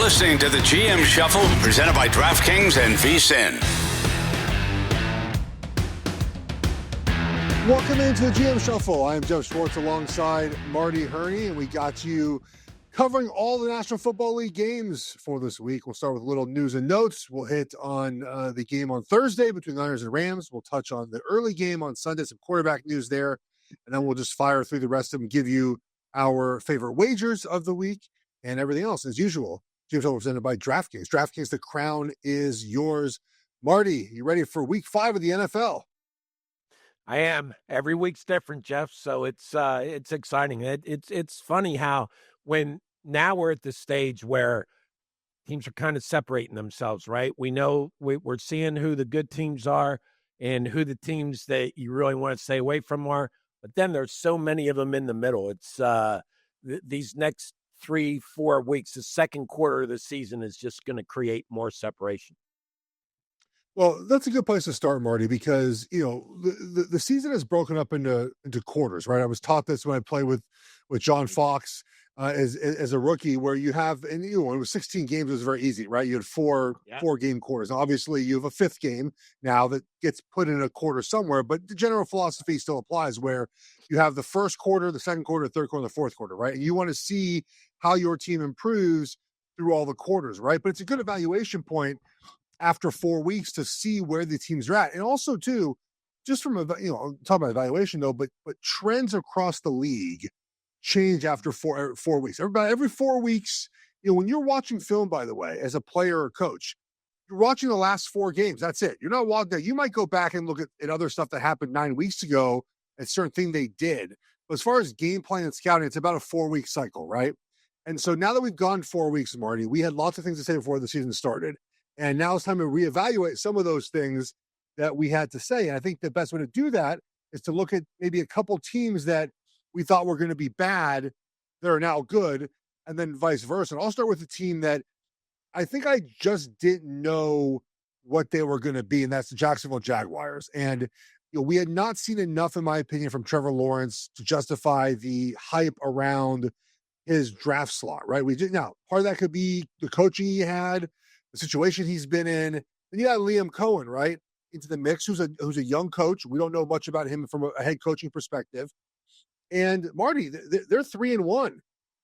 listening to the GM Shuffle, presented by DraftKings and VSiN. Welcome into the GM Shuffle. I am Geoff Schwartz alongside Marty Hurney, and we got you covering all the National Football League games for this week. We'll start with a little news and notes. We'll hit on the game on Thursday between the Niners and Rams. We'll touch on the early game on Sunday, some quarterback news there, and then we'll just fire through the rest of them, give you our favorite wagers of the week and everything else. As usual, GM Shuffle presented by DraftKings. DraftKings, the crown is yours. Marty, you ready for week 5 of the NFL? I am. Every week's different, Geoff. So it's exciting. It's funny how now we're at the stage where teams are kind of separating themselves, right? We know we're seeing who the good teams are and who the teams that you really want to stay away from are. But then there's so many of them in the middle. It's these next 3-4 weeks, the second quarter of the season is just going to create more separation. Well, that's a good place to start, Marty, because, the season is broken up into quarters, right? I was taught this when I played with John Fox as a rookie, where you have, and when it was 16 games, it was very easy, right? You had four game quarters. Now, obviously, you have a fifth game now that gets put in a quarter somewhere, but the general philosophy still applies, where you have the first quarter, the second quarter, the third quarter, the fourth quarter, right? And you want to see how your team improves through all the quarters, right? But it's a good evaluation point after 4 weeks to see where the teams are at. And also, too, just from, talk about evaluation, though, but trends across the league change after four weeks. Every 4 weeks, when you're watching film, by the way, as a player or coach, you're watching the last 4 games. That's it. You're not walking there. You might go back and look at other stuff that happened 9 weeks ago and certain thing they did. But as far as game plan and scouting, it's about a 4-week cycle, right? And so now that we've gone 4 weeks, Marty, we had lots of things to say before the season started. And now it's time to reevaluate some of those things that we had to say. And I think the best way to do that is to look at maybe a couple teams that we thought were going to be bad that are now good, and then vice versa. And I'll start with a team that I think I just didn't know what they were going to be, and that's the Jacksonville Jaguars. And we had not seen enough, in my opinion, from Trevor Lawrence to justify the hype around his draft slot, right? Now, part of that could be the coaching he had, the situation he's been in. And you got Liam Cohen, right, into the mix, who's a young coach. We don't know much about him from a head coaching perspective. And Marty, they're 3-1.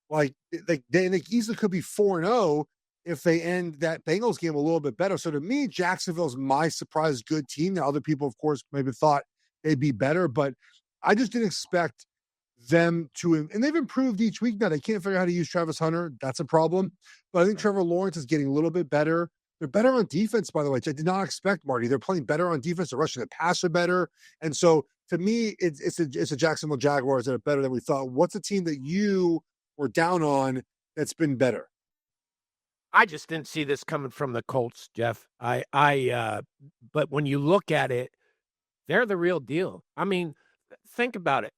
Like they easily could be 4-0 if they end that Bengals game a little bit better. So to me, Jacksonville's my surprise good team. Now, other people, of course, maybe thought they'd be better, but I just didn't expect them to, and they've improved each week now. They can't figure out how to use Travis Hunter. That's a problem. But I think Trevor Lawrence is getting a little bit better. They're better on defense, by the way, which I did not expect, Marty. They're playing better on defense. They're rushing the passer better. And so to me, it's a Jacksonville Jaguars that are better than we thought. What's a team that you were down on that's been better? I just didn't see this coming from the Colts, Geoff. But when you look at it, they're the real deal. I mean, think about it.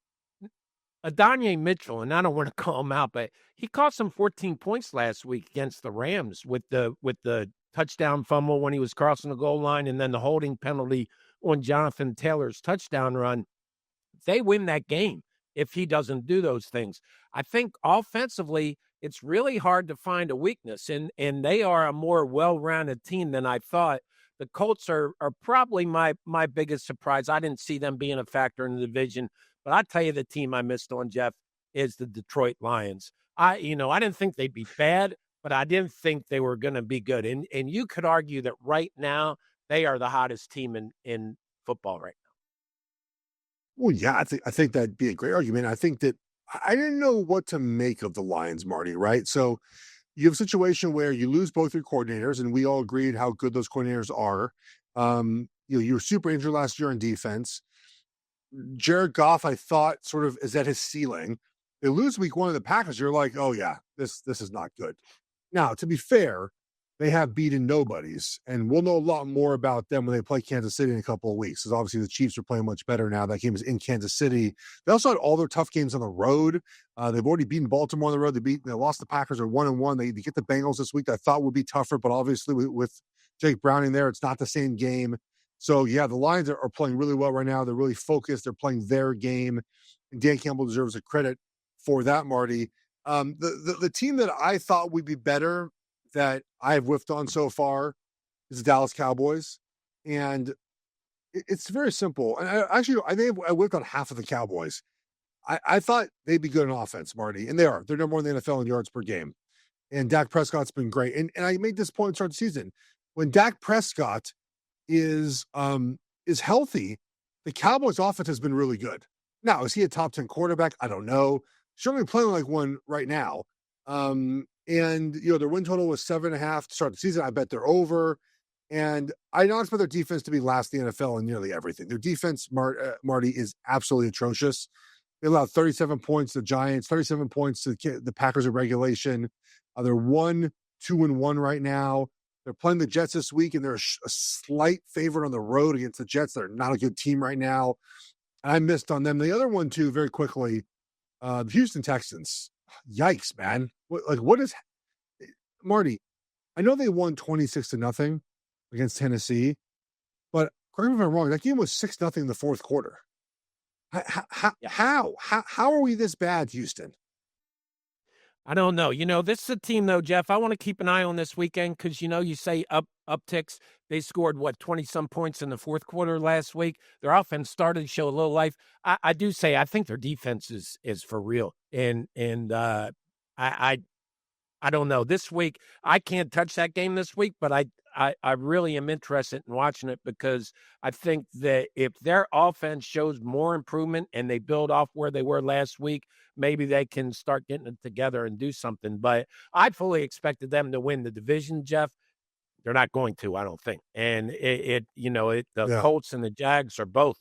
Adonai Mitchell, and I don't want to call him out, but he cost them 14 points last week against the Rams with the touchdown fumble when he was crossing the goal line, and then the holding penalty on Jonathan Taylor's touchdown run. They win that game if he doesn't do those things. I think offensively, it's really hard to find a weakness, and they are a more well-rounded team than I thought. The Colts are probably my biggest surprise. I didn't see them being a factor in the division. But I tell you, the team I missed on, Geoff, is the Detroit Lions. I didn't think they'd be bad, but I didn't think they were going to be good. And you could argue that right now they are the hottest team in football right now. Well, yeah, I think that'd be a great argument. I think that I didn't know what to make of the Lions, Marty, right? So you have a situation where you lose both your coordinators, and we all agreed how good those coordinators are. You were super injured last year on defense. Jared Goff, I thought, sort of is at his ceiling. They lose week 1 of the Packers. You're like, oh yeah, this is not good. Now, to be fair, they have beaten nobodies, and we'll know a lot more about them when they play Kansas City in a couple of weeks, because obviously the Chiefs are playing much better now. That game is in Kansas City. They also had all their tough games on the road. They've already beaten Baltimore on the road. They lost the Packers, are 1-1. They get the Bengals this week. That I thought would be tougher, but obviously with Jake Browning there, it's not the same game. So, yeah, the Lions are playing really well right now. They're really focused. They're playing their game. And Dan Campbell deserves a credit for that, Marty. The team that I thought would be better that I've whiffed on so far is the Dallas Cowboys. And it's very simple. And I think I whiffed on half of the Cowboys. I thought they'd be good in offense, Marty, and they are. They're number one in the NFL in yards per game. And Dak Prescott's been great. And I made this point to start the season. When Dak Prescott is healthy, the Cowboys offense has been really good. Now, is he a top 10 quarterback? I don't know. Certainly playing like one right now. And their win total was 7.5 to start the season. I bet they're over. And I don't expect their defense to be last in the NFL in nearly everything. Their defense, Marty, is absolutely atrocious. They allowed 37 points to the Giants, 37 points to the Packers in regulation. They're 1-2-1 right now. They're playing the Jets this week, and they're a slight favorite on the road against the Jets. They're not a good team right now. And I missed on them. The other one, too, very quickly, the Houston Texans. Yikes, man. What is – Marty, I know they won 26-0 against Tennessee, but correct me if I'm wrong, that game was 6-0 in the fourth quarter. How are we this bad, Houston? I don't know. This is a team, though, Geoff, I want to keep an eye on this weekend because, you say upticks. They scored, 20-some points in the fourth quarter last week. Their offense started to show a little life. I do say I think their defense is for real. And I don't know. This week, I can't touch that game this week, but I really am interested in watching it because I think that if their offense shows more improvement and they build off where they were last week, maybe they can start getting it together and do something. But I fully expected them to win the division, Geoff. They're not going to, I don't think. And the Colts and the Jags are both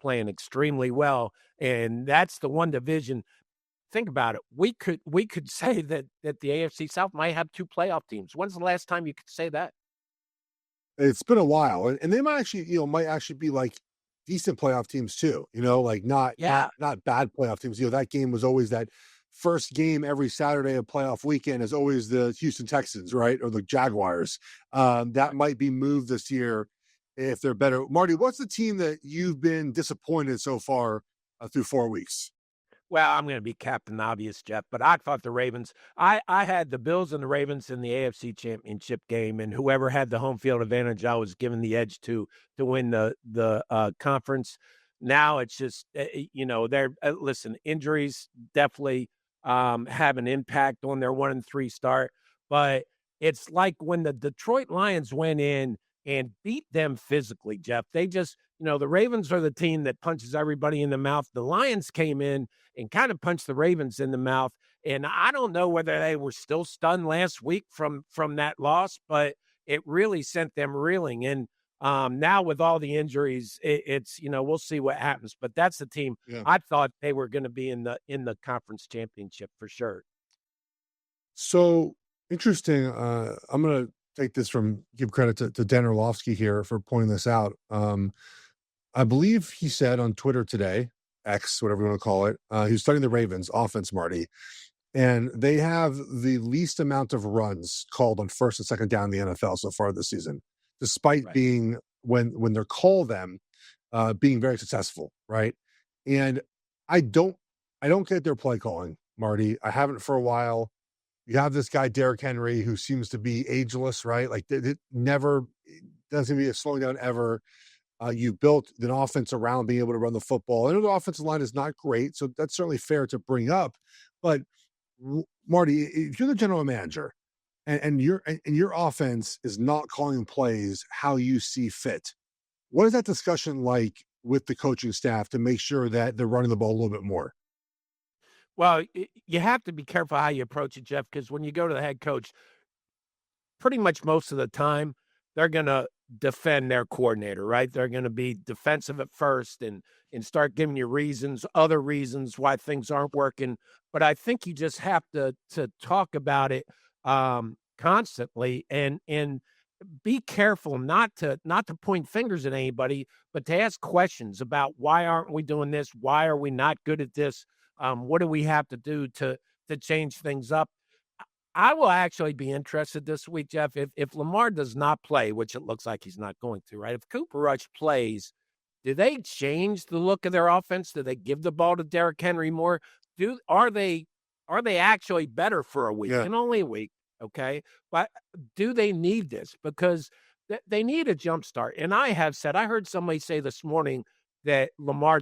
playing extremely well, and that's the one division. Think about it. We could say that the AFC South might have two playoff teams. When's the last time you could say that? It's been a while, and they might actually be like decent playoff teams too. Not bad playoff teams. That game was always that first game every Saturday of playoff weekend is always the Houston Texans, right, or the Jaguars. That might be moved this year if they're better. Marty, what's the team that you've been disappointed so far through 4 weeks? Well, I'm going to be Captain Obvious, Geoff, but I thought the Ravens, I had the Bills and the Ravens in the AFC Championship game, and whoever had the home field advantage, I was given the edge to win the conference. Now it's just, listen, injuries definitely have an impact on their 1-3 start, but it's like when the Detroit Lions went in and beat them physically, Geoff. They just, the Ravens are the team that punches everybody in the mouth. The Lions came in and kind of punched the Ravens in the mouth. And I don't know whether they were still stunned last week from that loss, but it really sent them reeling. And now with all the injuries, it's we'll see what happens. But that's the team. Yeah. I thought they were going to be in the conference championship for sure. So interesting. I'm going to take this give credit to Dan Orlovsky here for pointing this out. I believe he said on Twitter today, X, whatever you want to call it, he was studying the Ravens offense, Marty, and they have the least amount of runs called on first and second down in the NFL so far this season, despite being, when they're called them, being very successful, right? And I don't get their play calling, Marty. I haven't for a while. You have this guy, Derrick Henry, who seems to be ageless, right? Like it never doesn't be a slowing down ever. You built an offense around being able to run the football. I know the offensive line is not great, so that's certainly fair to bring up. But Marty, if you're the general manager and your offense is not calling plays how you see fit, what is that discussion like with the coaching staff to make sure that they're running the ball a little bit more? Well, you have to be careful how you approach it, Geoff, because when you go to the head coach, pretty much most of the time, they're going to defend their coordinator, right? They're going to be defensive at first and start giving you other reasons why things aren't working. But I think you just have to talk about it constantly and be careful not to point fingers at anybody, but to ask questions about why aren't we doing this? Why are we not good at this? What do we have to do to change things up? I will actually be interested this week, Geoff, if Lamar does not play, which it looks like he's not going to, right? If Cooper Rush plays, do they change the look of their offense? Do they give the ball to Derrick Henry more? Are they actually better for a week? Yeah. And only a week. okay? But do they need this? Because they need a jump start. And I heard somebody say this morning that Lamar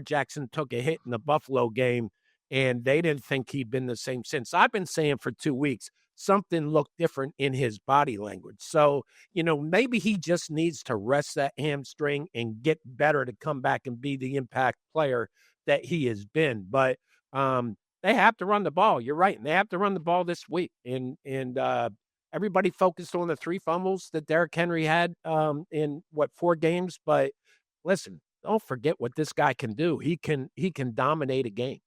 Jackson took a hit in the Buffalo game, and they didn't think he'd been the same since. I've been saying for 2 weeks, something looked different in his body language. So, maybe he just needs to rest that hamstring and get better to come back and be the impact player that he has been. But they have to run the ball. You're right. And they have to run the ball this week. And everybody focused on the 3 fumbles that Derrick Henry had in 4 games. But listen, don't forget what this guy can do. He can dominate a game.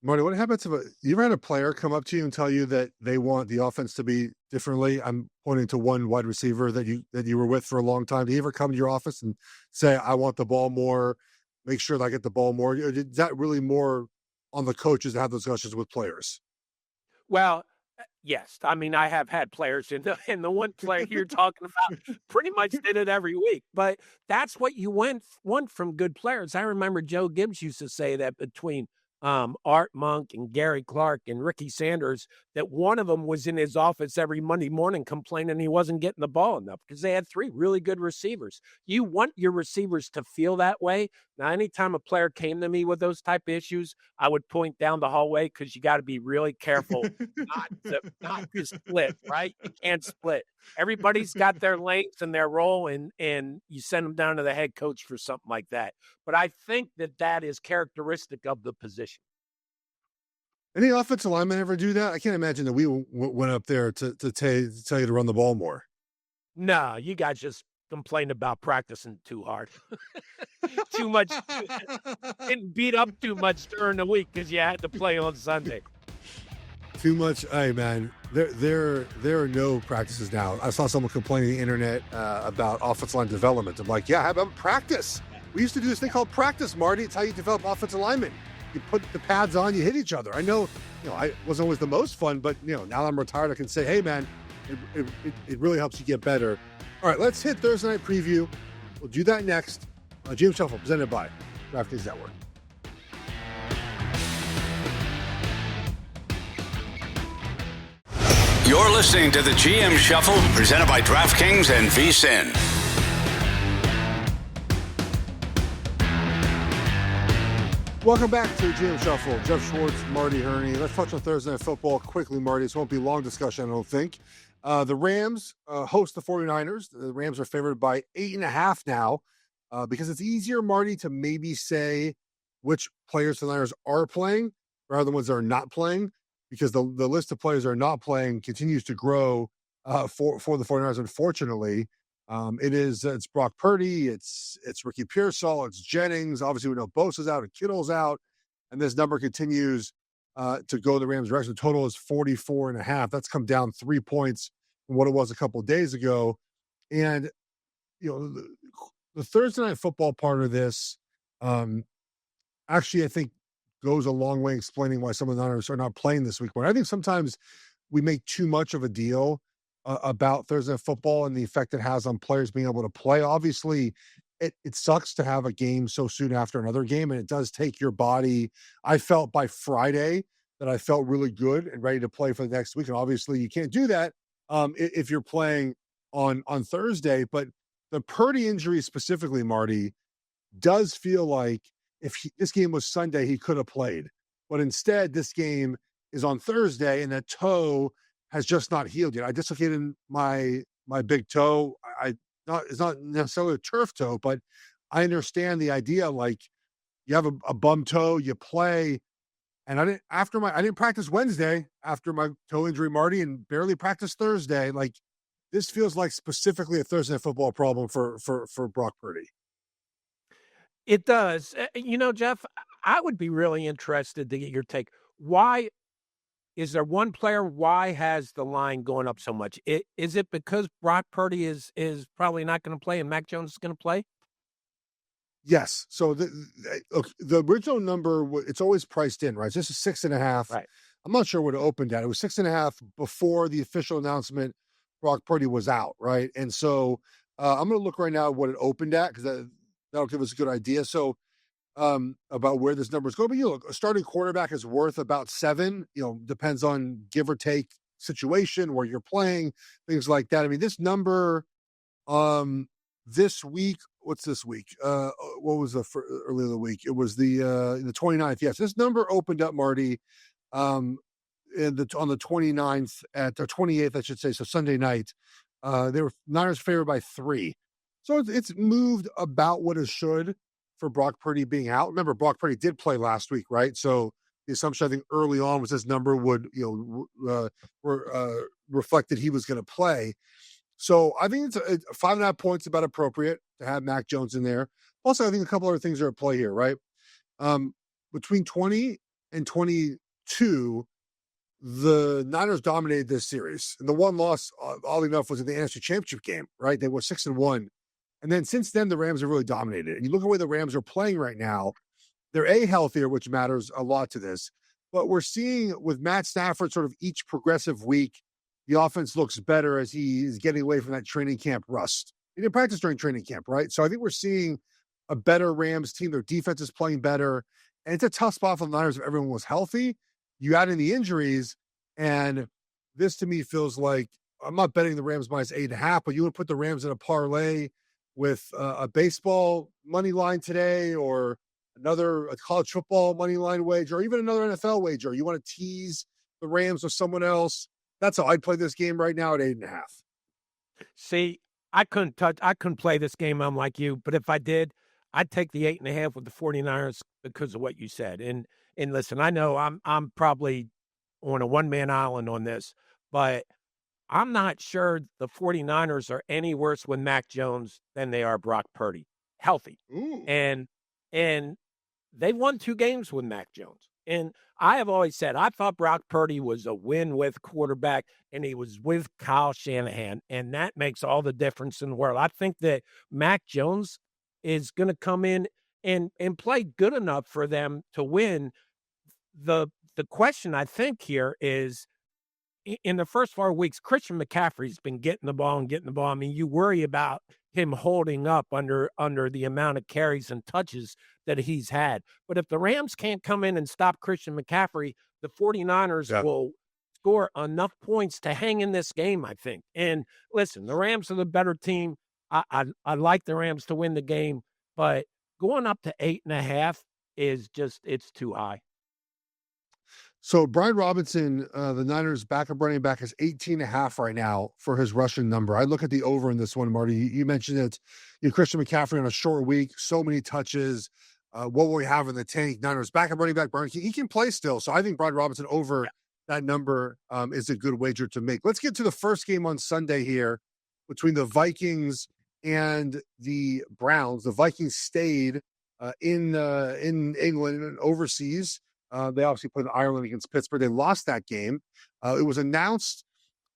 Marty, what happens if you ever had a player come up to you and tell you that they want the offense to be differently? I'm pointing to one wide receiver that you were with for a long time. Did he ever come to your office and say, I want the ball more, make sure that I get the ball more? Is that really more on the coaches to have those discussions with players? Well, yes. I mean, I have had players and the one player you're talking about pretty much did it every week. But that's what you want from good players. I remember Joe Gibbs used to say that between Art Monk and Gary Clark and Ricky Sanders, that one of them was in his office every Monday morning complaining he wasn't getting the ball enough because they had 3 really good receivers. You want your receivers to feel that way. Now, anytime a player came to me with those type of issues, I would point down the hallway because you got to be really careful not to split, right? You can't split. Everybody's got their lanes and their role, and you send them down to the head coach for something like that. But I think that is characteristic of the position. Any offensive linemen ever do that? I can't imagine that we went up there to tell you to run the ball more. No, you guys just complained about practicing too hard. Too much. Getting beat up too much during the week because you had to play on Sunday. Too much. Hey, man, there are no practices now. I saw someone complaining on the internet about offensive line development. I'm like, yeah, how about practice? We used to do this thing called practice, Marty. It's how you develop offensive linemen. You put the pads on, you hit each other. I know, I wasn't always the most fun, but, now that I'm retired, I can say, hey, man, it really helps you get better. All right, let's hit Thursday Night Preview. We'll do that next. GM Shuffle, presented by DraftKings Network. You're listening to the GM Shuffle, presented by DraftKings and VSiN. Welcome back to GM Shuffle. Geoff Schwartz, Marty Hurney. Let's touch on Thursday Night Football quickly, Marty. This won't be a long discussion, I don't think. The Rams host the 49ers. The Rams are favored by 8.5 now because it's easier, Marty, to maybe say which players the Niners are playing rather than ones that are not playing, because the list of players that are not playing continues to grow for the 49ers, unfortunately. It's Brock Purdy, it's Ricky Pearsall, it's Jennings. Obviously, we know Bosa's out and Kittle's out, and this number continues to go the Rams' direction. The total is 44.5. That's come down 3 points from what it was a couple of days ago. And the Thursday Night Football part of this, actually, I think goes a long way explaining why some of the Niners are not playing this week. But I think sometimes we make too much of a deal about Thursday Night Football and the effect it has on players being able to play. Obviously, it sucks to have a game so soon after another game, and it does take your body. I felt by Friday that I felt really good and ready to play for the next week, and obviously you can't do that if you're playing on Thursday. But the Purdy injury specifically, Marty, does feel like if this game was Sunday, he could have played. But instead, this game is on Thursday, and that toe has just not healed yet. I dislocated my big toe. It's not necessarily a turf toe, but I understand the idea. Like, you have a bum toe, you play, and I didn't practice Wednesday after my toe injury, Marty, and barely practiced Thursday. Like, this feels like specifically a Thursday Night Football problem for Brock Purdy. It does. Geoff, I would be really interested to get your take. Why is there one player? Why has the line going up so much? Is it because Brock Purdy is probably not going to play and Mac Jones is going to play? Yes. So the original number, it's always priced in, right? This is 6.5. Right. I'm not sure what it opened at. It was 6.5 before the official announcement Brock Purdy was out, right? And so I'm going to look right now what it opened at, because that'll give us a good idea. So about where this number is going. But look, a starting quarterback is worth about 7. Depends on give or take situation where you're playing, things like that. I mean, this number, this week, what's this week? What was earlier in the week? It was the 29th. Yes, this number opened up, Marty, on the 29th or 28th, I should say. So Sunday night, they were Niners favored by 3. So it's moved about what it should for Brock Purdy being out. Remember, Brock Purdy did play last week, right? So the assumption, I think, early on was this number would, reflect that he was going to play. So I think it's 5.5 points about appropriate to have Mac Jones in there. Also, I think a couple other things are at play here, right? Between 20 and 22, the Niners dominated this series. And the one loss, oddly enough, was in the NFC Championship game, right? They were 6-1. And then since then, the Rams have really dominated. And you look at where the Rams are playing right now, they're healthier, which matters a lot to this. But we're seeing with Matt Stafford sort of each progressive week, the offense looks better as he is getting away from that training camp rust. He didn't practice during training camp, right? So I think we're seeing a better Rams team. Their defense is playing better. And it's a tough spot for the Niners if everyone was healthy. You add in the injuries, and this to me feels like, I'm not betting the Rams minus 8.5, but you would put the Rams in a parlay with a baseball money line today, or a college football money line wager, or even another NFL wager. You want to tease the Rams with someone else. That's how I'd play this game right now at 8.5. See, I couldn't play this game. I'm like you, but if I did, I'd take the 8.5 with the 49ers because of what you said. And listen, I know I'm probably on a one-man island on this, but I'm not sure the 49ers are any worse with Mac Jones than they are Brock Purdy, healthy. Ooh. And they won 2 games with Mac Jones. And I have always said, I thought Brock Purdy was a win-with quarterback, and he was with Kyle Shanahan, and that makes all the difference in the world. I think that Mac Jones is going to come in and play good enough for them to win. The question, I think, here is, in the first 4 weeks, Christian McCaffrey's been getting the ball. I mean, you worry about him holding up under the amount of carries and touches that he's had. But if the Rams can't come in and stop Christian McCaffrey, the 49ers will score enough points to hang in this game, I think. And listen, the Rams are the better team. I like the Rams to win the game, but going up to 8.5 is just, it's too high. So Brian Robinson, the Niners' backup running back, is 18.5 right now for his rushing number. I look at the over in this one, Marty. You mentioned it. Christian McCaffrey on a short week, so many touches. What will we have in the tank? Niners' backup running back, Brian, he can play still. So I think Brian Robinson over that number is a good wager to make. Let's get to the first game on Sunday here between the Vikings and the Browns. The Vikings stayed in England and overseas. They obviously played in Ireland against Pittsburgh. They lost that game. It was announced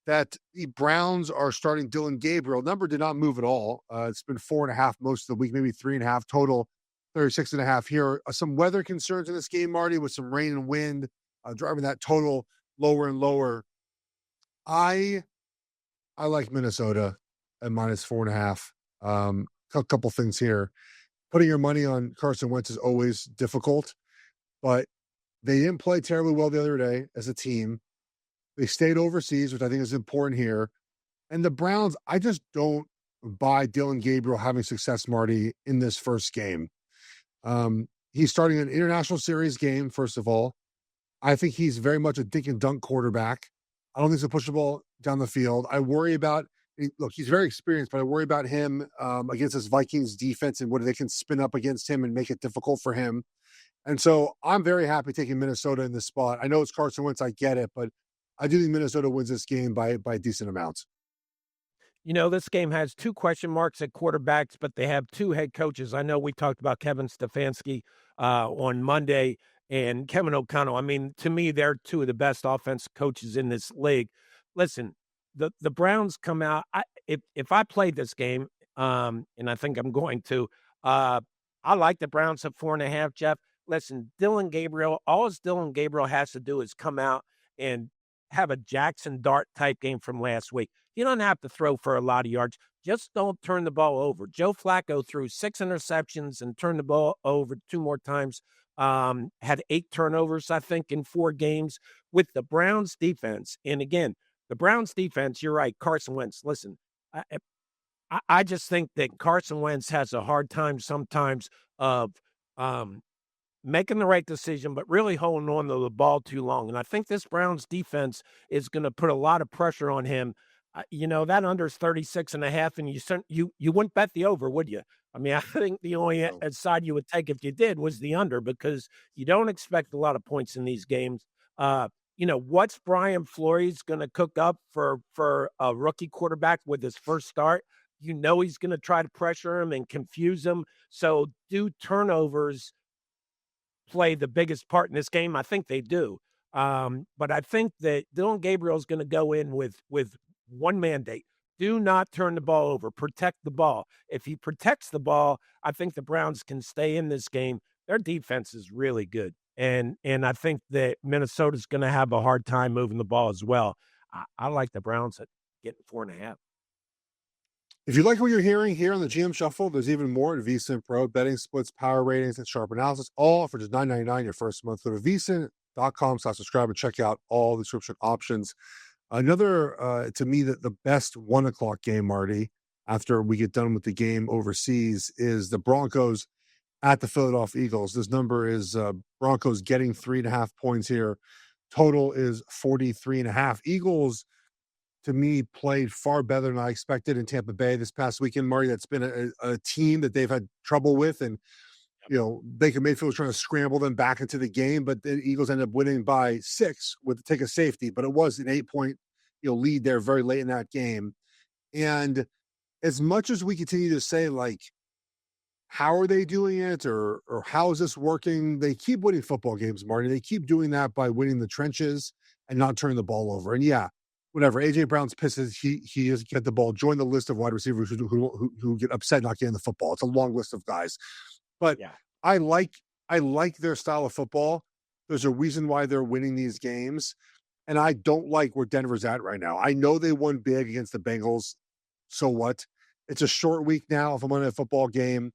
that the Browns are starting Dylan Gabriel. Number did not move at all. It's been 4.5 most of the week, maybe 3.5 total, 36.5 here. Some weather concerns in this game, Marty, with some rain and wind driving that total lower and lower. I like Minnesota at minus 4.5. A couple things here. Putting your money on Carson Wentz is always difficult, but they didn't play terribly well the other day as a team. They stayed overseas, which I think is important here. And the Browns, I just don't buy Dylan Gabriel having success, Marty, in this first game. He's starting an international series game, first of all. I think he's very much a dink and dunk quarterback. I don't think he'll push the ball down the field. I worry about, look, he's very experienced, but I worry about him against this Vikings defense and what they can spin up against him and make it difficult for him. And so I'm very happy taking Minnesota in this spot. I know it's Carson Wentz, I get it, but I do think Minnesota wins this game by a decent amount. This game has 2 question marks at quarterbacks, but they have 2 head coaches. I know we talked about Kevin Stefanski on Monday and Kevin O'Connell. I mean, to me, they're 2 of the best offensive coaches in this league. Listen, the Browns come out. If I played this game, and I think I'm going to, I like the Browns at 4.5, Geoff. Listen, Dylan Gabriel has to do is come out and have a Jackson Dart type game from last week. He doesn't have to throw for a lot of yards. just don't turn the ball over. Joe Flacco threw 6 interceptions and turned the ball over 2 more times. Had 8 turnovers, I think, in 4 games with the Browns defense. And again, the Browns defense, you're right, Carson Wentz. Listen, I just think that Carson Wentz has a hard time sometimes of making the right decision, but really holding on to the ball too long. And I think this Browns defense is going to put a lot of pressure on him. That under's 36.5, and you wouldn't bet the over, would you? I mean, I think the only side you would take if you did was the under, because you don't expect a lot of points in these games. What's Brian Flores going to cook up for a rookie quarterback with his first start? He's going to try to pressure him and confuse him. So do turnovers play the biggest part in this game? I think they do. But I think that Dylan Gabriel is going to go in with one mandate. Do not turn the ball over. Protect the ball. If he protects the ball, I think the Browns can stay in this game. Their defense is really good. And I think that Minnesota's going to have a hard time moving the ball as well. I like the Browns at getting 4.5. If you like what you're hearing here on the GM Shuffle, there's even more at VSiN Pro. Betting splits, power ratings, and sharp analysis, all for just $9.99 your first month. Go to vsin.com/subscribe and check out all the subscription options. Another, to me, the best 1 o'clock game, Marty, after we get done with the game overseas, is the Broncos at the Philadelphia Eagles. This number is Broncos getting 3.5 points here. Total is 43.5. Eagles, to me, played far better than I expected in Tampa Bay this past weekend, Marty. That's been a team that they've had trouble with, and Baker Mayfield was trying to scramble them back into the game, but the Eagles ended up winning by 6 with the take a safety. But it was an 8-point lead there very late in that game. And as much as we continue to say, like, how are they doing it, or how is this working? They keep winning football games, Marty. They keep doing that by winning the trenches and not turning the ball over. And whatever. AJ Brown's pissed. He has get the ball. Join the list of wide receivers who get upset not getting the football. It's a long list of guys. But I like their style of football. There's a reason why they're winning these games. And I don't like where Denver's at right now. I know they won big against the Bengals. So what? It's a short week now if I'm on a football game.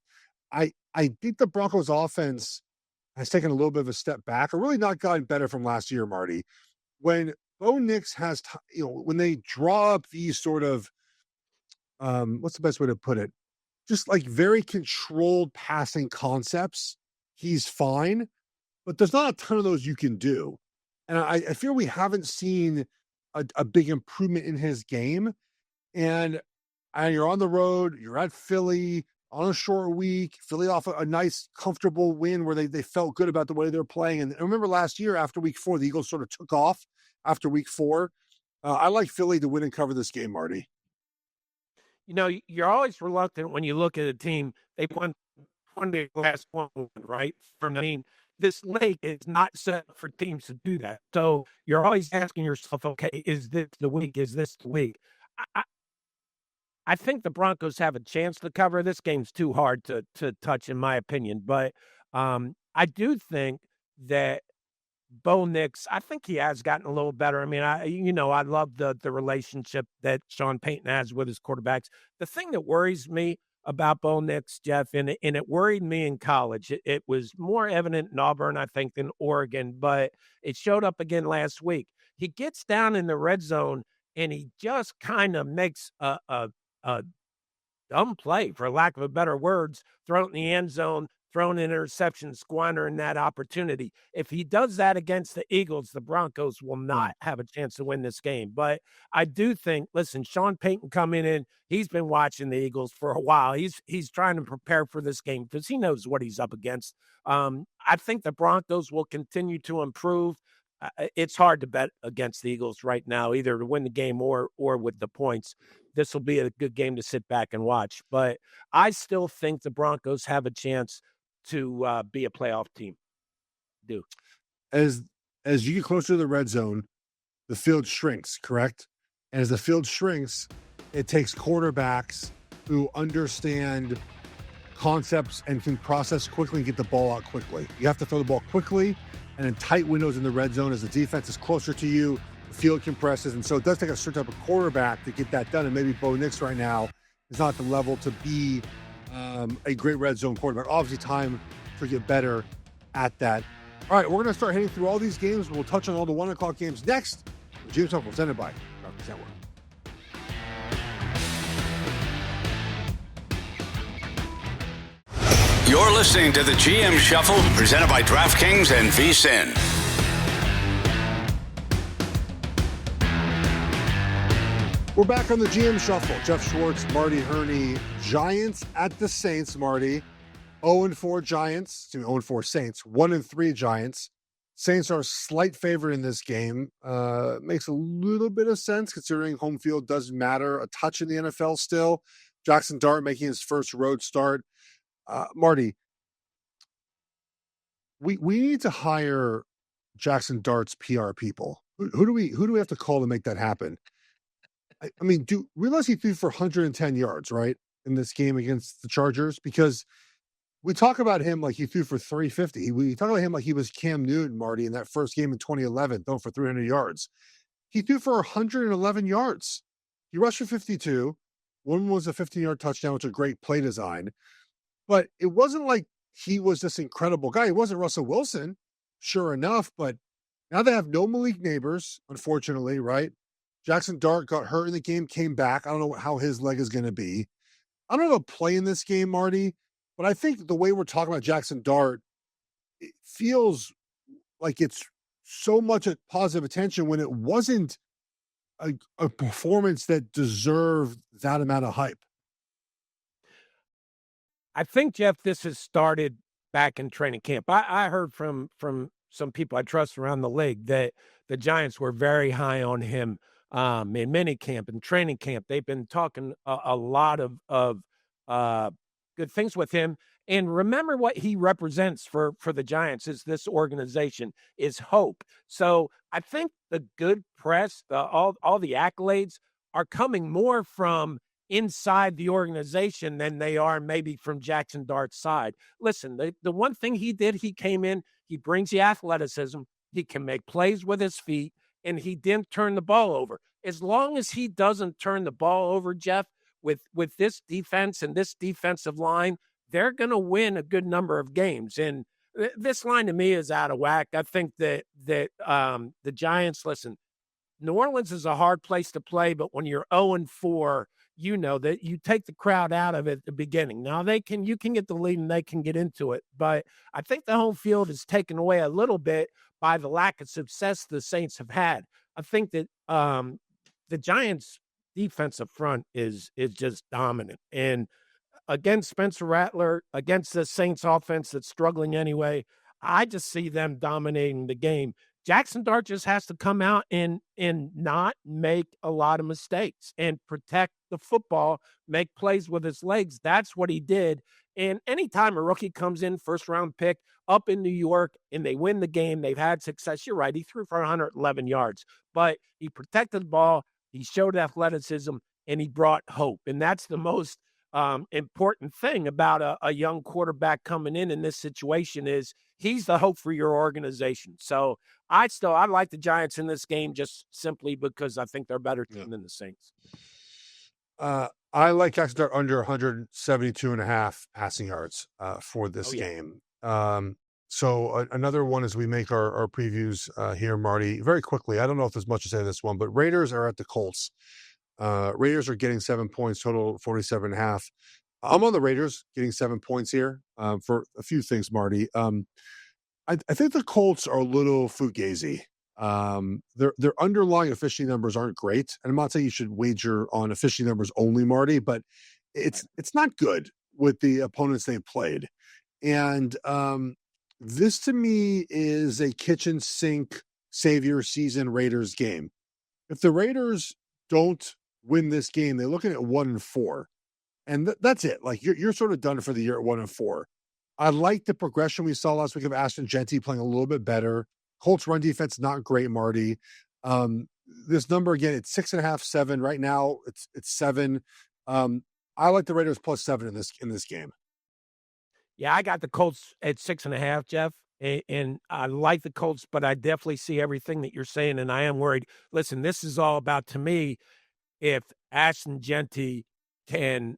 I think the Broncos offense has taken a little bit of a step back, or really not gotten better from last year, Marty. When Bo Nix has, when they draw up these sort of, what's the best way to put it? Just like very controlled passing concepts, he's fine, but there's not a ton of those you can do. And I feel we haven't seen a big improvement in his game. And you're on the road, you're at Philly on a short week, Philly off a nice, comfortable win where they felt good about the way they're playing. And I remember last year after week 4, the Eagles sort of took off after week 4. I like Philly to win and cover this game, Marty. You're always reluctant when you look at a team. They won the last one, right? This league is not set for teams to do that. So you're always asking yourself, okay, is this the week? Is this the week? I think the Broncos have a chance to cover. This game's too hard to touch, in my opinion. But I do think that Bo Nix, I think he has gotten a little better. I mean, I love the relationship that Sean Payton has with his quarterbacks. The thing that worries me about Bo Nix, Geoff, and it worried me in college. It was more evident in Auburn, I think, than Oregon, but it showed up again last week. He gets down in the red zone, and he just kind of makes a dumb play, for lack of a better words, throw it in the end zone, thrown an interception, squandering that opportunity. If he does that against the Eagles, the Broncos will not have a chance to win this game. But I do think, listen, Sean Payton coming in, he's been watching the Eagles for a while. He's trying to prepare for this game because he knows what he's up against. I think the Broncos will continue to improve. It's hard to bet against the Eagles right now, either to win the game or with the points. This will be a good game to sit back and watch. But I still think the Broncos have a chance to be a playoff team. As you get closer to the red zone, the field shrinks, correct? And as the field shrinks, it takes quarterbacks who understand concepts and can process quickly and get the ball out quickly. You have to throw the ball quickly and in tight windows in the red zone. As the defense is closer to you, the field compresses. And so it does take a certain type of quarterback to get that done. And maybe Bo Nix right now He's not at the level to be a great red zone quarterback. Obviously, time to get better at that. All right, we're going to start hitting through all these games. We'll touch on all the 1 o'clock games next. James Huff presented by DraftKings Network. You're listening to the GM Shuffle, presented by DraftKings and VSiN. We're back on the GM Shuffle. Geoff Schwartz, Marty, Hurney. Giants at the Saints, Marty. 0-4 Giants. 0-4 Saints. 1-3 Giants. Saints are a slight favorite in this game. Makes a little bit of sense considering home field does matter a touch in the NFL still. Jackson Dart making his first road start. Marty, we need to hire Jackson Dart's PR people. Who do we have to call to make that happen? I mean, realize he threw for 110 yards, right, in this game against the Chargers? Because we talk about him like he threw for 350. We talk about him like he was Cam Newton, Marty, in that first game in 2011, throwing for 300 yards. He threw for 111 yards. He rushed for 52. One was a 15-yard touchdown, which is a great play design. But it wasn't like he was this incredible guy. He wasn't Russell Wilson, sure enough. But now they have no Malik Neighbors, unfortunately, right? Jackson Dart got hurt in the game, came back. I don't know how his leg is going to be. I don't know if play in this game, Marty, but I think the way we're talking about Jackson Dart, it feels like it's so much positive attention when it wasn't a performance that deserved that amount of hype. I think, Geoff, this has started back in training camp. I heard from some people I trust around the league that the Giants were very high on him in mini camp and training camp. They've been talking a lot of good things with him. And remember what he represents for the Giants is this organization is hope. So I think the good press, all the accolades are coming more from inside the organization than they are maybe from Jackson Dart's side. Listen, the one thing he did, he came in, he brings the athleticism, he can make plays with his feet, and he didn't turn the ball over. As long as he doesn't turn the ball over, Geoff, with this defense and this defensive line, they're going to win a good number of games. And this line to me is out of whack. I think that the Giants, listen, New Orleans is a hard place to play, but when you're 0-4, you know that you take the crowd out of it at the beginning. Now you can get the lead and they can get into it, but I think the home field is taken away a little bit by the lack of success the Saints have had. I think that the Giants' defensive front is just dominant, and against Spencer Rattler, against the Saints offense that's struggling anyway, I just see them dominating the game. Jackson Dart just has to come out and not make a lot of mistakes and protect the football, make plays with his legs. That's what he did. And anytime a rookie comes in, first-round pick, up in New York, and they win the game, they've had success. You're right, he threw for 111 yards. But he protected the ball, he showed athleticism, and he brought hope. And that's the most important thing about a young quarterback coming in this situation is he's the hope for your organization. So I like the Giants in this game just simply because I think they're a better team than the Saints. I like Jackson Dart under 172.5 passing yards for this game. So another one as we make our previews here, Marty, very quickly. I don't know if there's much to say to this one, but Raiders are at the Colts. Raiders are getting 7 points, total 47.5. I'm on the Raiders getting 7 points here for a few things, Marty. I think the Colts are a little fugazi. Their underlying officiating numbers aren't great. And I'm not saying you should wager on officiating numbers only, Marty, but it's not good with the opponents they played. And this to me is a kitchen sink savior season Raiders game. If the Raiders don't win this game, they're looking at 1-4. And that's it. Like you're sort of done for the year at 1-4. I like the progression we saw last week of Ashton Genty playing a little bit better. Colts run defense, not great, Marty. This number again, it's 6.5, 7. Right now, it's 7. I like the Raiders plus 7 in this game. Yeah, I got the Colts at 6.5, Geoff. And I like the Colts, but I definitely see everything that you're saying, and I am worried. Listen, this is all about, to me, if Ashton Genty can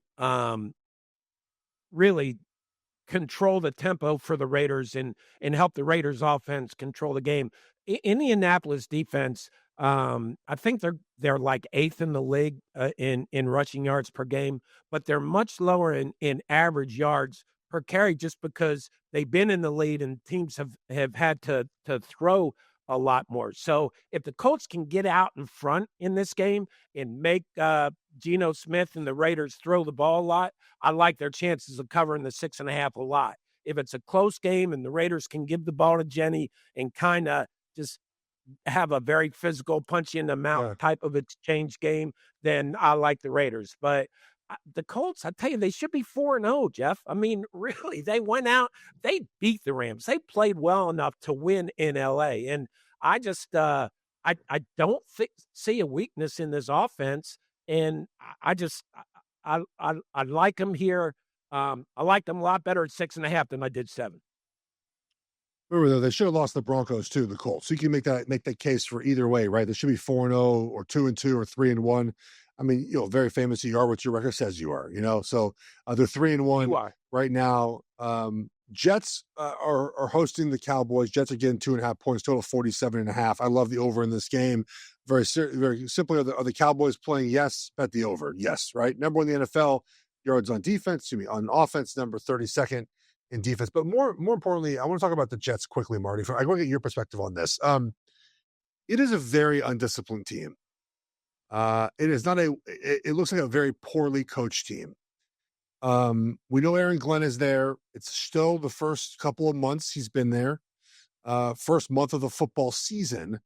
really control the tempo for the Raiders and help the Raiders offense control the game. Indianapolis defense, I think they're like 8th in the league in rushing yards per game, but they're much lower in average yards per carry just because they've been in the lead and teams have had to throw a lot more. So if the Colts can get out in front in this game and make Geno Smith and the Raiders throw the ball a lot, I like their chances of covering the 6.5 a lot. If it's a close game and the Raiders can give the ball to Jenny and kind of just have a very physical punch in the mouth type of exchange game, then I like the Raiders. But the Colts, I tell you, they should be 4-0, Geoff. I mean, really, they went out, they beat the Rams. They played well enough to win in L.A. And I just, I don't see a weakness in this offense. And I just, I like them here. I like them a lot better at 6.5 than I did 7. Remember though, they should have lost the Broncos too, the Colts. So you can make that case for either way, right? They should be 4-0 or 2-2 or 3-1. I mean, very famous. You are what your record says you are. So they're 3-1 right now. Jets are hosting the Cowboys. Jets are getting 2.5 points total, 47.5. I love the over in this game. Very simply, are the Cowboys playing? Yes, bet the over. Yes, right. Number 1 in the NFL yards on defense. On offense, number 32nd in defense. But more importantly, I want to talk about the Jets quickly, Marty. I want to get your perspective on this. It is a very undisciplined team. It is not it looks like a very poorly coached team. We know Aaron Glenn is there. It's still the first couple of months he's been there, first month of the football season.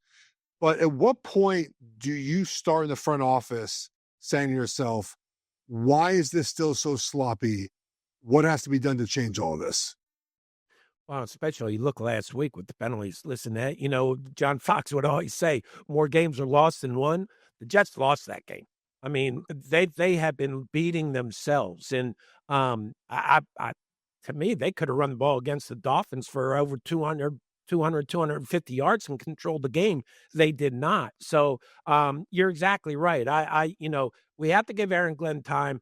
But at what point do you start in the front office saying to yourself, why is this still so sloppy? What has to be done to change all this? Well, especially look last week with the penalties. Listen, John Fox would always say more games are lost than won. The Jets lost that game. I mean, they have been beating themselves. And to me, they could have run the ball against the Dolphins for over 250 yards and controlled the game. They did not. So you're exactly right. We have to give Aaron Glenn time.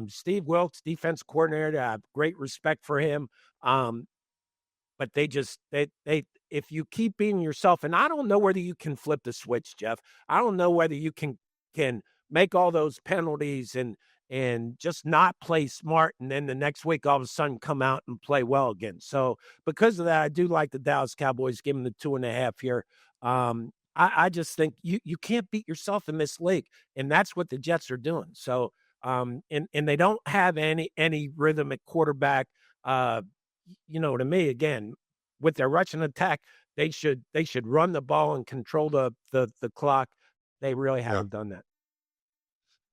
Steve Wilkes, defense coordinator, I have great respect for him. But they if you keep being yourself, and I don't know whether you can flip the switch, Geoff. I don't know whether you can make all those penalties and just not play smart, and then the next week all of a sudden come out and play well again. So because of that, I do like the Dallas Cowboys, give them the 2.5 here. I just think you can't beat yourself in this league, and that's what the Jets are doing. So and they don't have any rhythm at quarterback. To me, again, with their rushing attack, they should run the ball and control the clock. They really haven't done that.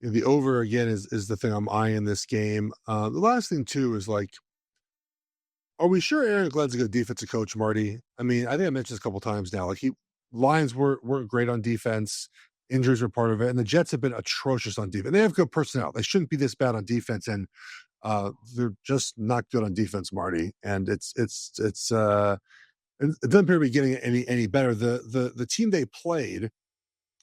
The over again is the thing I'm eyeing this game. The last thing too is are we sure Aaron Glenn's a good defensive coach, Marty? I mean, I think I mentioned this a couple times now. Lions weren't great on defense. Injuries were part of it, and the Jets have been atrocious on defense. They have good personnel. They shouldn't be this bad on defense, and they're just not good on defense, Marty. And it doesn't appear to be getting any better. The team they played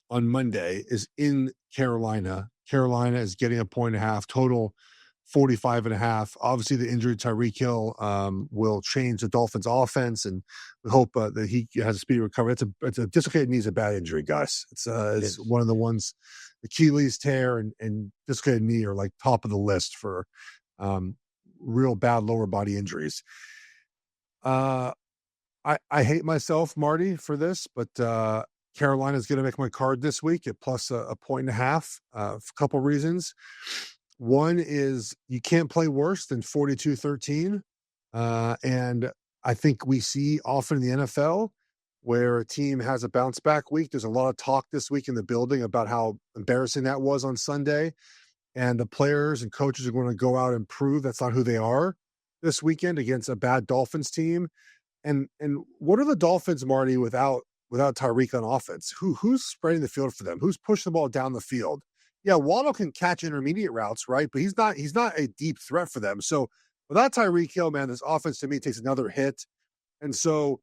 on Monday is in Carolina. Carolina is getting 1.5 total, 45.5. Obviously, the injury to Tyreek Hill will change the Dolphins' offense, and we hope that he has a speedy recovery. It's a dislocated knee is a bad injury, guys. It's one of the ones. Achilles tear and dislocated knee are like top of the list for real bad lower body injuries. I hate myself, Marty, for this, but Carolina is going to make my card this week at plus 1.5 for a couple reasons. One is you can't play worse than 42-13. And I think we see often in the NFL where a team has a bounce back week. There's a lot of talk this week in the building about how embarrassing that was on Sunday. And the players and coaches are going to go out and prove that's not who they are this weekend against a bad Dolphins team. And what are the Dolphins, Marty, without Tyreek on offense? Who's spreading the field for them? Who's pushing the ball down the field? Yeah, Waddle can catch intermediate routes, right? But he's not a deep threat for them. So without Tyreek Hill, man, this offense to me takes another hit. And so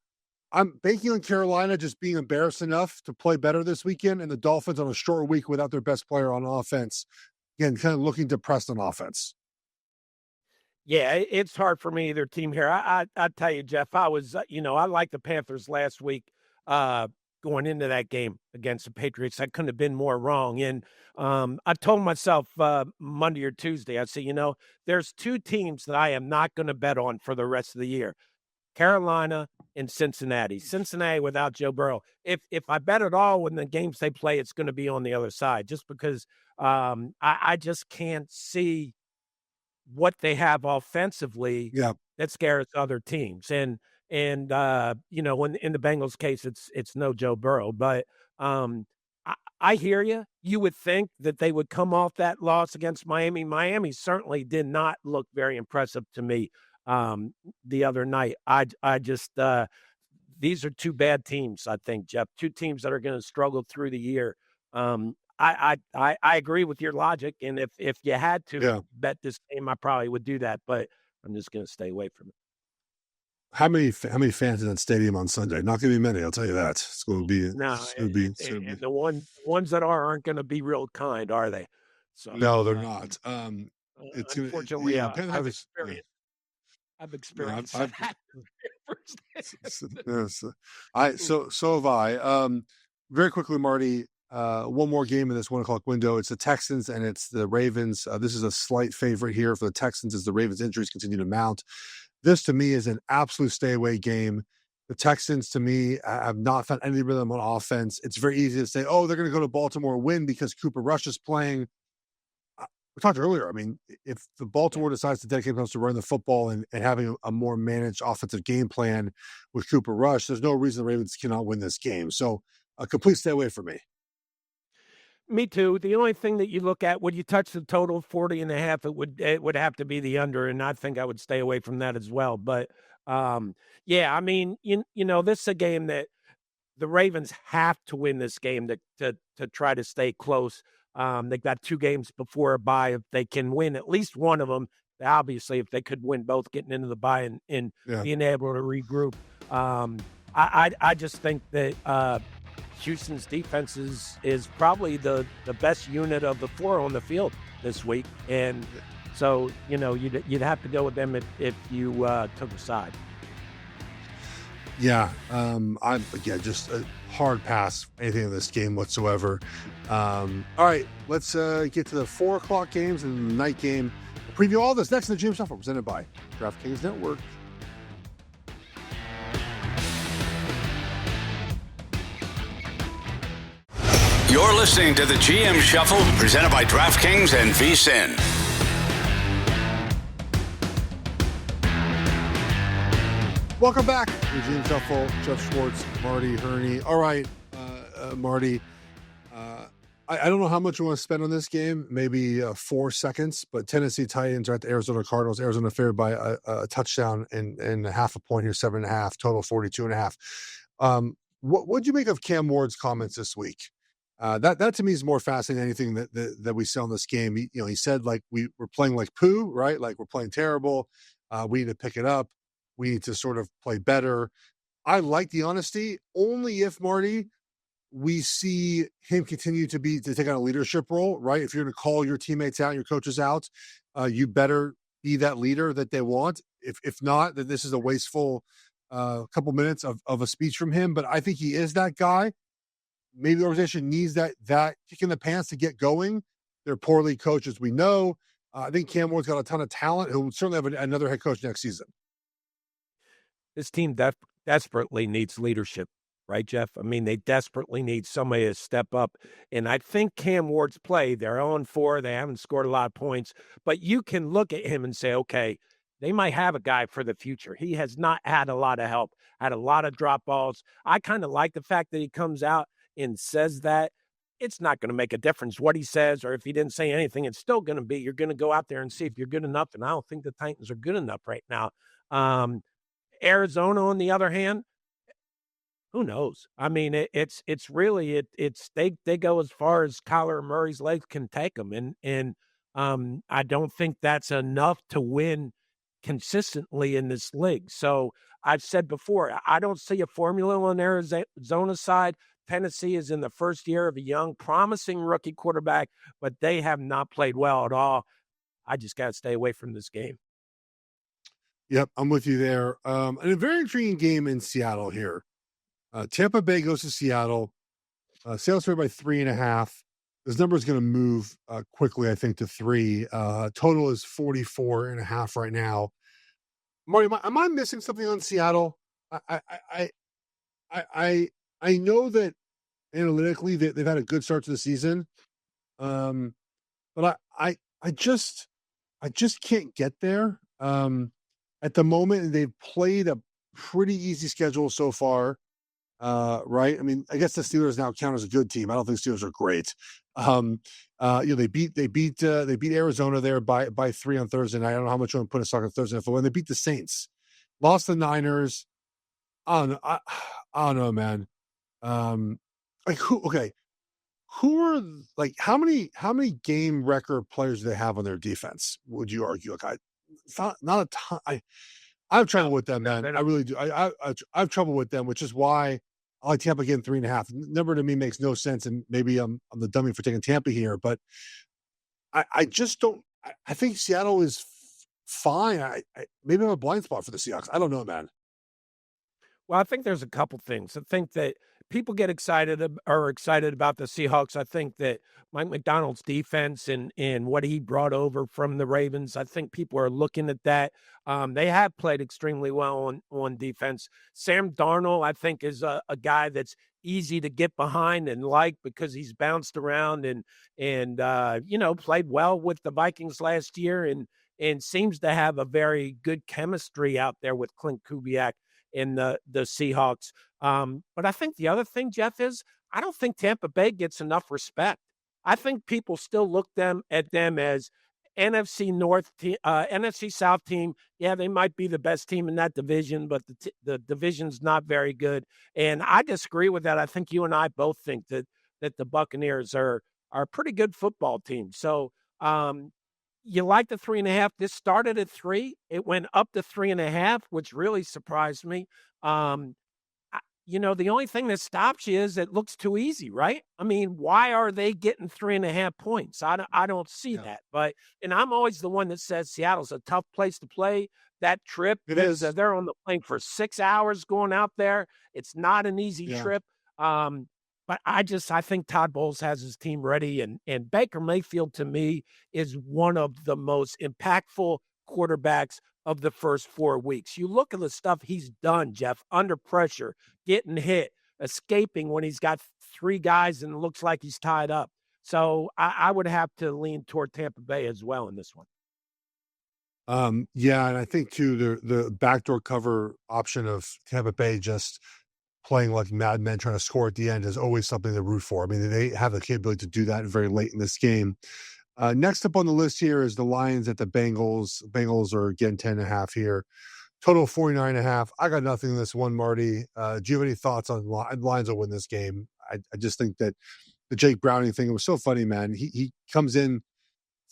I'm banking on Carolina just being embarrassed enough to play better this weekend, and the Dolphins on a short week without their best player on offense again, kind of looking depressed on offense. Yeah, it's hard for me either team here. I tell you, Geoff, I was, I liked the Panthers last week going into that game against the Patriots. I couldn't have been more wrong. And I told myself Monday or Tuesday, I said, there's two teams that I am not going to bet on for the rest of the year. Carolina and Cincinnati. Cincinnati without Joe Burrow. If I bet at all when the games they play, it's going to be on the other side, just because I just can't see what they have offensively that scares other teams. And in the Bengals case, it's no Joe Burrow, but I hear you. You would think that they would come off that loss against Miami. Miami certainly did not look very impressive to me the other night. I just these are two bad teams, I think, Geoff. Two teams that are going to struggle through the year. I agree with your logic, and if you had to bet this game, I probably would do that, but I'm just going to stay away from it. How many fans in that stadium on Sunday? Not going to be many, I'll tell you that. It's going to be and the ones that aren't going to be real kind, are they? So no, they're not. It's unfortunately, I've experienced that. So have I. Very quickly, Marty. One more game in this 1 o'clock window. It's the Texans and it's the Ravens. This is a slight favorite here for the Texans as the Ravens injuries continue to mount. This to me is an absolute stay away game. The Texans to me have not found any rhythm on offense. It's very easy to say, oh, they're going to go to Baltimore and win because Cooper Rush is playing. We talked earlier. I mean, if the Baltimore decides to dedicate themselves to running the football and having a more managed offensive game plan with Cooper Rush, there's no reason the Ravens cannot win this game. So a complete stay away for me. Me too. The only thing that you look at when you touch the total 40.5, it would have to be the under, and I think I would stay away from that as well. But I mean, this is a game that the Ravens have to win this game to try to stay close. They've got 2 games before a bye. If they can win at least one of them, obviously, if they could win both, getting into the bye and being able to regroup. I just think that Houston's defense is probably the best unit of the 4 on the field this week, and so you'd have to go with them if you took a side. Yeah, just a hard pass for anything in this game whatsoever. All right, let's get to the 4 o'clock games and the night game. We'll preview all this next in the GM Shuffle, presented by DraftKings Network. You're listening to the GM Shuffle, presented by DraftKings and VSiN. Welcome back to the GM Shuffle. Geoff Schwartz, Marty, Hurney. All right, Marty, I don't know how much you want to spend on this game, maybe 4 seconds, but Tennessee Titans are at the Arizona Cardinals. Arizona favored by a touchdown and half a point here, 7.5, total 42.5. What'd you make of Cam Ward's comments this week? That to me is more fascinating than anything that we saw in this game. He said, like, we're playing like poo, right? Like, we're playing terrible. We need to pick it up. We need to sort of play better. I like the honesty only if, Marty, we see him continue to take on a leadership role, right? If you're going to call your teammates out, your coaches out, you better be that leader that they want. If not, then this is a wasteful couple minutes of a speech from him. But I think he is that guy. Maybe the organization needs that kick in the pants to get going. They're poorly coached, as we know. I think Cam Ward's got a ton of talent. He'll certainly have another head coach next season. This team desperately needs leadership, right, Geoff? I mean, they desperately need somebody to step up. And I think Cam Ward's play, they're 0-4. They haven't scored a lot of points. But you can look at him and say, okay, they might have a guy for the future. He has not had a lot of help, had a lot of drop balls. I kind of like the fact that he comes out and says that. It's not going to make a difference what he says, or if he didn't say anything, it's still going to be, you're going to go out there and see if you're good enough. And I don't think the Titans are good enough right now. Arizona, on the other hand, who knows? I mean, it's really they go as far as Kyler Murray's legs can take them, and I don't think that's enough to win consistently in this league. So I've said before, I don't see a formula on Arizona's side Tennessee is in the first year of a young, promising rookie quarterback, but they have not played well at all. I just got to stay away from this game. Yep, I'm with you there. And a very intriguing game in Seattle here. Tampa Bay goes to Seattle. Seattle's favored by 3.5. This number is going to move quickly, I think, to 3. Total is 44.5 right now. Marty, am I missing something on Seattle? I know that analytically they've had a good start to the season, but I just can't get there. At the moment, they've played a pretty easy schedule so far. Right? I mean, I guess the Steelers now count as a good team. I don't think Steelers are great. They beat Arizona there by 3 on Thursday night. I don't know how much you want to put a stock on Thursday night football. And they beat the Saints, lost the Niners. I don't know, man. Who are like how many game record players do they have on their defense? Would you argue? Like, not a ton. I have trouble with them, man. I really do. I have trouble with them, which is why I like Tampa getting 3.5. Number to me makes no sense, and maybe I'm the dummy for taking Tampa here, but I just don't. I think Seattle is fine. Maybe I have a blind spot for the Seahawks. I don't know, man. Well, I think there's a couple things. I think that people get excited about the Seahawks. I think that Mike McDonald's defense and what he brought over from the Ravens, I think people are looking at that. They have played extremely well on defense. Sam Darnold, I think, is a guy that's easy to get behind and like because he's bounced around and played well with the Vikings last year and seems to have a very good chemistry out there with Clint Kubiak in the Seahawks. But I think the other thing, Geoff, is I don't think Tampa Bay gets enough respect. I think people still look at them as NFC North team, NFC South team. Yeah, they might be the best team in that division, but the division's not very good. And I disagree with that. I think you and I both think that the Buccaneers are a pretty good football team. So you like the 3.5. This started at 3. It went up to 3.5, which really surprised me. The only thing that stops you is it looks too easy, right? I mean, why are they getting 3.5 points? I don't see that. And I'm always the one that says Seattle's a tough place to play. That trip, they're on the plane for 6 hours going out there. It's not an easy trip. But I think Todd Bowles has his team ready, and Baker Mayfield, to me, is one of the most impactful quarterbacks of the first 4 weeks. You look at the stuff he's done, Geoff, under pressure, getting hit, escaping when he's got 3 guys and it looks like he's tied up. So I would have to lean toward Tampa Bay as well in this one. And I think, too, the backdoor cover option of Tampa Bay just – playing like madmen trying to score at the end is always something to root for. I mean, they have the capability to do that very late in this game. Next up on the list here is the Lions at the Bengals. Bengals are again 10.5 here. Total 49.5. I got nothing in this one, Marty. Do you have any thoughts on Lions will win this game? I just think that the Jake Browning thing, it was so funny, man. He comes in,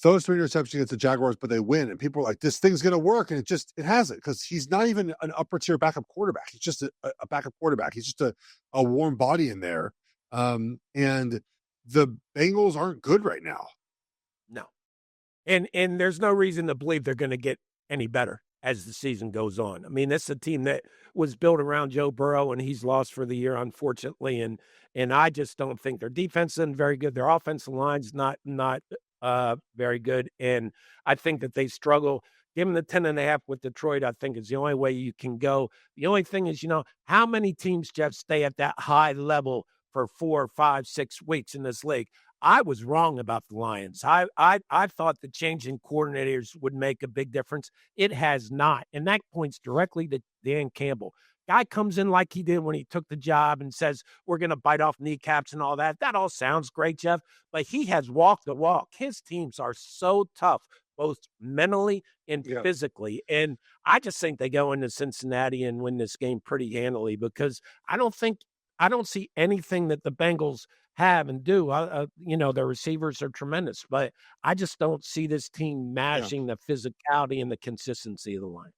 throws 3 interceptions against the Jaguars, but they win. And people are like, this thing's going to work. And it hasn't, because he's not even an upper tier backup quarterback. He's just a backup quarterback. He's just a warm body in there. And the Bengals aren't good right now. No. And there's no reason to believe they're going to get any better as the season goes on. I mean, this is a team that was built around Joe Burrow, and he's lost for the year, unfortunately. And I just don't think their defense isn't very good. Their offensive line's not very good. And I think that they struggle. Give them the 10.5 with Detroit, I think, is the only way you can go. The only thing is, how many teams, Geoff, stay at that high level for 4, 5, 6 weeks in this league? I was wrong about the Lions. I thought the change in coordinators would make a big difference. It has not. And that points directly to Dan Campbell. Guy comes in like he did when he took the job and says, we're going to bite off kneecaps and all that. That all sounds great, Geoff, but he has walked the walk. His teams are so tough, both mentally and physically. And I just think they go into Cincinnati and win this game pretty handily, because I don't see anything that the Bengals have and do. Their receivers are tremendous, but I just don't see this team matching the physicality and the consistency of the Lions.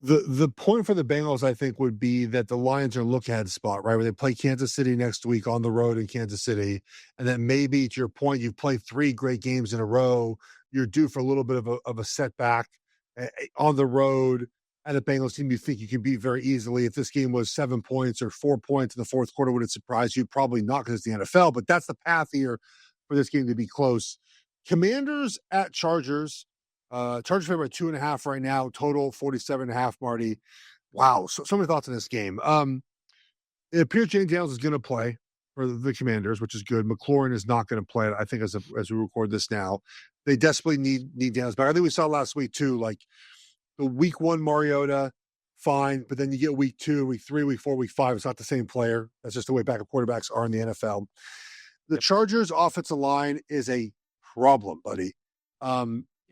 The point for the Bengals, I think, would be that the Lions are a look-ahead spot, right, where they play Kansas City next week on the road in Kansas City, and then maybe, to your point, you've played 3 great games in a row. You're due for a little bit of a setback on the road at a Bengals team you think you can beat very easily. If this game was 7 points or 4 points in the fourth quarter, would it surprise you? Probably not, because it's the NFL, but that's the path here for this game to be close. Commanders at Chargers. Chargers favor at 2.5 right now. Total 47.5. Marty, wow. So many thoughts on this game. It appears James Daniels is going to play for the Commanders, which is good. McLaurin is not going to play. I think as we record this now, they desperately need Daniels back. I think we saw last week too. Like the week 1 Mariota, fine, but then you get week 2, week 3, week 4, week 5. It's not the same player. That's just the way backup quarterbacks are in the NFL. The Chargers' offensive line is a problem, buddy.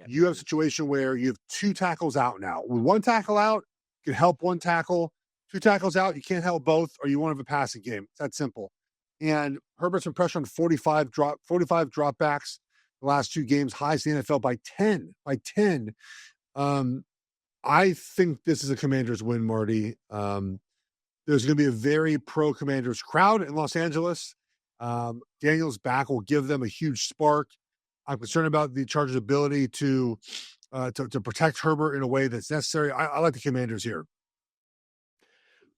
You have a situation where you have 2 tackles out now. With 1 tackle out, you can help 1 tackle. 2 tackles out, you can't help both, or you won't have a passing game. It's that simple. And Herbert's been pressured on 45 dropbacks the last 2 games, highest in the NFL by 10. I think this is a Commanders win, Marty. There's going to be a very pro-Commanders crowd in Los Angeles. Daniels back will give them a huge spark. I'm concerned about the Chargers' ability to protect Herbert in a way that's necessary. I like the Commanders here.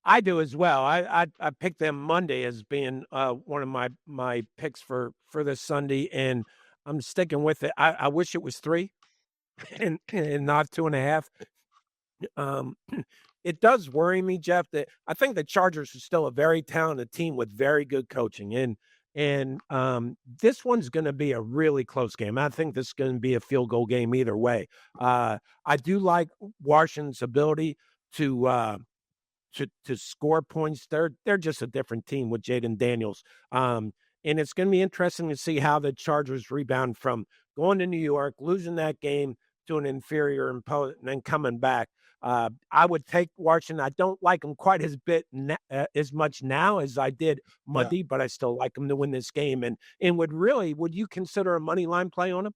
I do as well. I picked them Monday as being one of my picks for this Sunday, and I'm sticking with it. I wish it was 3 and not 2.5. It does worry me, Geoff, that I think the Chargers are still a very talented team with very good coaching, and this one's going to be a really close game. I think this is going to be a field goal game either way. I do like Washington's ability to score points. They're just a different team with Jaden Daniels. And it's going to be interesting to see how the Chargers rebound from going to New York, losing that game to an inferior opponent, and then coming back. I would take Washington. I don't like them quite as much now as I did Monday, but I still like them to win this game. And would you consider a money line play on them?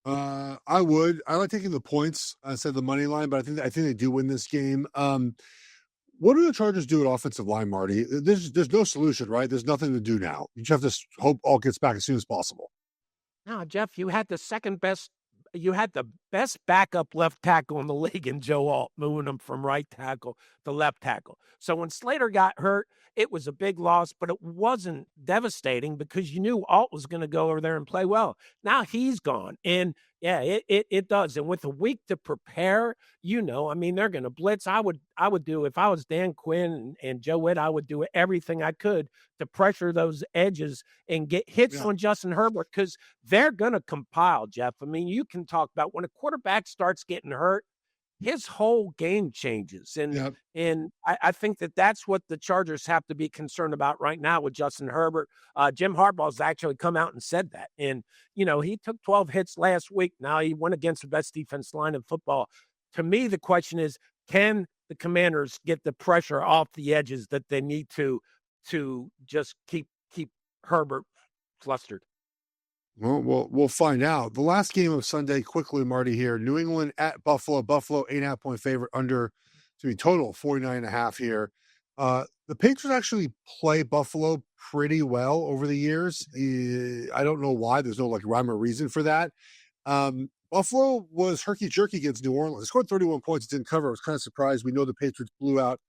I would. I like taking the points instead of the money line, but I think they do win this game. What do the Chargers do at offensive line, Marty? There's no solution, right? There's nothing to do now. You just have to hope all gets back as soon as possible. No, Geoff, you had the best backup left tackle in the league in Joe Alt, moving him from right tackle to left tackle. So when Slater got hurt, it was a big loss, but it wasn't devastating because you knew Alt was going to go over there and play well. Now he's gone. And yeah, it does. And with a week to prepare, they're going to blitz. I would do, if I was Dan Quinn and Joe Witt, I would do everything I could to pressure those edges and get hits on Justin Herbert, because they're going to compile, Geoff. I mean, you can talk about when a quarterback starts getting hurt, his whole game changes. And I think that's what the Chargers have to be concerned about right now with Justin Herbert. Jim Harbaugh's actually come out and said that. And, he took 12 hits last week. Now he went against the best defense line in football. To me, the question is, can the Commanders get the pressure off the edges that they need to just keep Herbert flustered? Well, we'll find out. The last game of Sunday, quickly, Marty, here. New England at Buffalo. Buffalo, 8.5-point favorite, total 49.5 here. The Patriots actually play Buffalo pretty well over the years. I don't know why. There's no rhyme or reason for that. Buffalo was herky-jerky against New Orleans. They scored 31 points. It didn't cover. I was kind of surprised. We know the Patriots blew out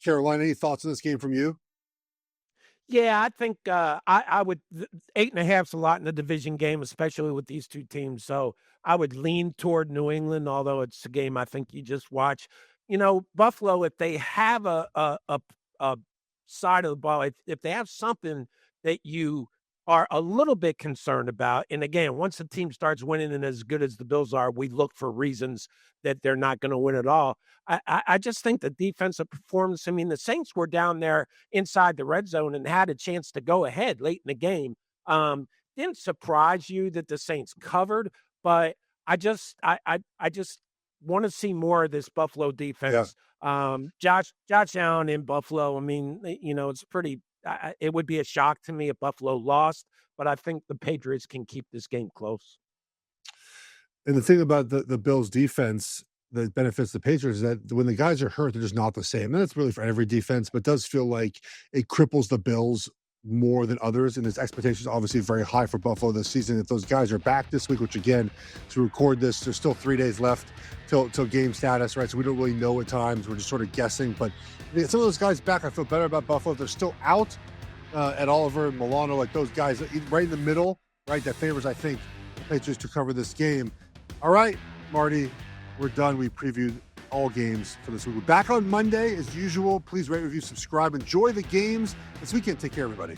Carolina. Any thoughts on this game from you? Yeah, I think I would. 8.5's a lot in the division game, especially with these two teams. So I would lean toward New England, although it's a game I think you just watch. Buffalo, if they have a side of the ball, if they have something that you are a little bit concerned about, and again, once the team starts winning and as good as the Bills are, we look for reasons that they're not going to win at all. I just think the defensive performance, the Saints were down there inside the red zone and had a chance to go ahead late in the game. Didn't surprise you that the Saints covered, but I just want to see more of this Buffalo defense. Yeah. Josh Allen in Buffalo, it's pretty it would be a shock to me if Buffalo lost, but I think the Patriots can keep this game close. And the thing about the Bills defense, that benefits the Patriots is that when the guys are hurt, they're just not the same. And that's really for every defense, but it does feel like it cripples the Bills more than others. And his expectations are obviously very high for Buffalo this season. If those guys are back this week, which again, to record this, there's still 3 days left till game status, right? So we don't really know at times. We're just sort of guessing. But some of those guys back, I feel better about Buffalo. If they're still out at Oliver and Milano, like those guys right in the middle, right? That favors, I think, the Patriots to cover this game. All right, Marty, we're done. We previewed all games for this week. We're back on Monday as usual. Please rate, review, subscribe. Enjoy the games this weekend. Take care, everybody.